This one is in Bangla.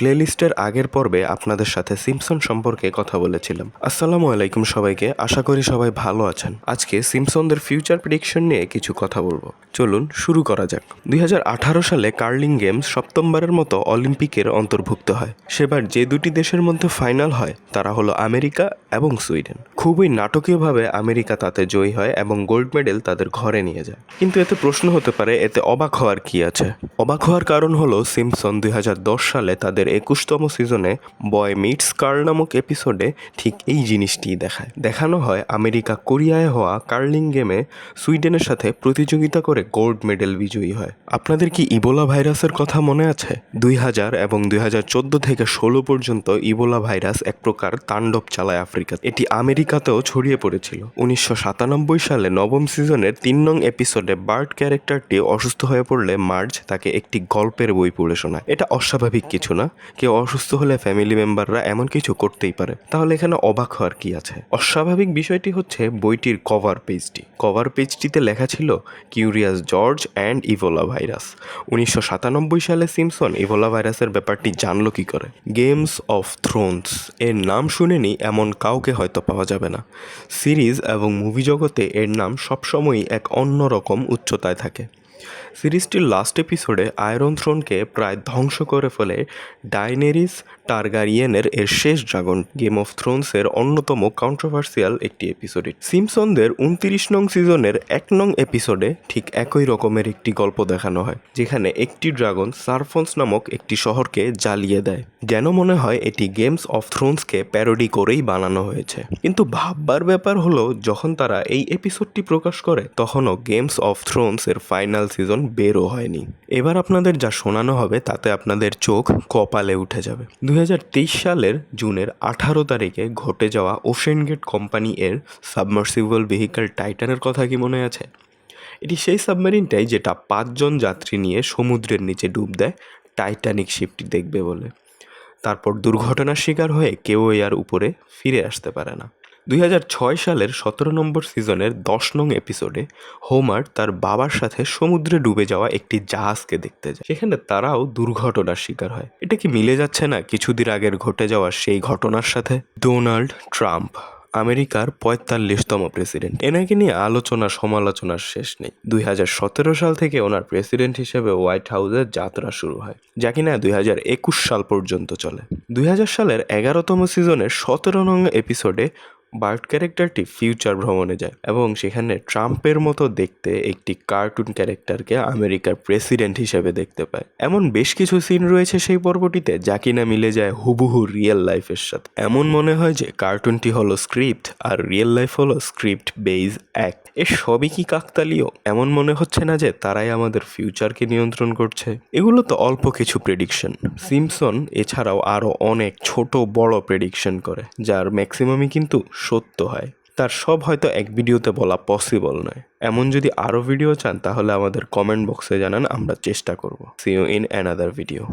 প্লেলিস্টের আগের পর্বে আপনাদের সাথে সিম্পসন সম্পর্কে কথা বলেছিলাম। আসসালামু আলাইকুম সবাইকে, আশা করি সবাই ভালো আছেন। আজকে সিম্পসনদের ফিউচার প্রেডিকশন নিয়ে কিছু কথা বলবো। চলুন শুরু করা যাক। 2018 সালে কার্লিং গেমস সপ্তমবারের মতো অলিম্পিকের অন্তর্ভুক্ত হয়। সেবার যে দুটি দেশের মধ্যে ফাইনাল হয় তারা হলো আমেরিকা এবং সুইডেন। খুবই নাটকীয়ভাবে আমেরিকা তাতে জয়ী হয় এবং গোল্ড মেডেল তাদের ঘরে নিয়ে যায়। কিন্তু এতে প্রশ্ন হতে পারে, এতে অবাক হওয়ার কি আছে? অবাক হওয়ার কারণ হলো সিম্পসন 2010 সালে তাদের 21তম সিজনে বয় মিটস কার্ল নামক এপিসোডে ঠিক এই জিনিসটিই দেখানো হয়। আমেরিকা কোরিয়ায় হওয়া কার্লিং গেমে সুইডেনের সাথে প্রতিযোগিতা করে গোল্ড মেডেল বিজয়ী হয়। আপনাদের কি ইবোলা ভাইরাসের কথা মনে আছে? 2000 এবং 2014 থেকে 16 পর্যন্ত ইবোলা ভাইরাস এক প্রকার তাণ্ডব চালায় আফ্রিকা। এটি আমেরিকাতেও ছড়িয়ে পড়েছিল। 1997 সালে নবম সিজনের 3 নং এপিসোডে বার্ট ক্যারেক্টারটি অসুস্থ হয়ে পড়লে মার্জ তাকে একটি গল্পের বই পড়ে শোনায়। এটা অস্বাভাবিক কিছু না, কেউ অসুস্থ হলে ফ্যামিলি মেম্বাররা এমন কিছু করতেই পারে। তাহলে এখানে অবাক হওয়ার কি আছে? অস্বাভাবিক বিষয়টি হচ্ছে বইটির কভার পেজটিতে লেখা ছিল curious George and Ebola virus. 1997 সালে সিম্পসন ইবোলা ভাইরাসের ব্যাপারটি জানলো কি করে? গেমস অফ থ্রোনস এর নাম শুনেনি এমন কাউকে হয়তো পাওয়া যাবে না। সিরিজ এবং মুভি জগতে এর নাম সবসময়ই এক অন্যরকম উচ্চতায় থাকে। সিরিজটির লাস্ট এপিসোডে আয়রন থ্রোনকে প্রায় ধ্বংস করে ফেলে ডাইনেরিস টারগারিয়েনের এর শেষ ড্রাগন। গেম অফ থ্রোনসের অন্যতম কন্ট্রোভার্সিয়াল একটি এপিসোড। সিম্পসনদের 29 নং সিজনের 1 নং এপিসোডে ঠিক একই রকমের একটি গল্প দেখানো হয়, যেখানে একটি ড্রাগন সারফন্স নামক একটি শহরকে জ্বালিয়ে দেয়। যেন মনে হয় এটি গেমস অফ থ্রোনসকে প্যারোডি করেই বানানো হয়েছে। কিন্তু ভাববার ব্যাপার হলো, যখন তারা এই এপিসোডটি প্রকাশ করে তখনও গেমস অফ থ্রোনস এর ফাইনাল সিজন বেরও হয়নি। এবার আপনাদের যা শোনানো হবে তাতে আপনাদের চোখ কপালে উঠে যাবে। 2023 সালের জুনের 18 তারিখে ঘটে যাওয়া ওশেন গেট কোম্পানি এর সাবমার্সিবল ভেহিকল টাইটানের কথা কি মনে আছে? এটি সেই সাবমেরিনটাই যেটা 5 জন যাত্রী নিয়ে সমুদ্রের নিচে ডুব দেয় টাইটানিক শিপটি দেখবে বলে। তারপর দুর্ঘটনার শিকার হয়ে কেউই আর উপরে ফিরে আসতে পারে না। 2006 সালের 17 নম্বর সিজনের 10 নং এপিসোডে হোমার তার বাবার সাথে সমুদ্রে ডুবে যাওয়া একটি জাহাজকে দেখতে যায়। সেখানে তারাও দুর্ঘটনার শিকার হয়। এটা কি মিলে যাচ্ছে না কিছুদিন আগের ঘটে যাওয়া সেই ঘটনার সাথে? ডোনাল্ড ট্রাম্প আমেরিকার 45তম প্রেসিডেন্ট। এনাকে নিয়ে আলোচনা সমালোচনার শেষ নেই। 2017 সাল থেকে ওনার প্রেসিডেন্ট হিসেবে হোয়াইট হাউসের যাত্রা শুরু হয়, যা কিনা 2021 সাল পর্যন্ত চলে। 2000 সালের 11তম সিজনের 17 নং এপিসোডে বার্ট ক্যারেক্টারটি ফিউচার ভ্রমণে যায় এবং সেখানে ট্রাম্পের মতো দেখতে একটি কার্টুন ক্যারেক্টারকে আমেরিকার প্রেসিডেন্ট হিসেবে দেখতে পায়। এমন বেশ কিছু সিন রয়েছে সেই পর্বটিতে যা কিনা মিলে যায় হুবহু রিয়েল লাইফের সাথে। এমন মনে হয় যে কার্টুনটি হলো স্ক্রিপ্ট আর রিয়েল লাইফ হলো স্ক্রিপ্ট বেইজ অ্যাক্ট। এর সবই কি কাকতালীয়? এমন মনে হচ্ছে না যে তারাই আমাদের ফিউচারকে নিয়ন্ত্রণ করছে? এগুলো তো অল্প কিছু প্রেডিকশন। সিম্পসন এছাড়াও আরও অনেক ছোট বড় প্রেডিকশন করে, যার ম্যাক্সিমামই কিন্তু সত্য হয়। তার সব হয়তো এক ভিডিওতে বলা পসিবল নয়। এমন যদি আরও ভিডিও চান তাহলে আমাদের কমেন্ট বক্সে জানান, আমরা চেষ্টা করব। See you in another video.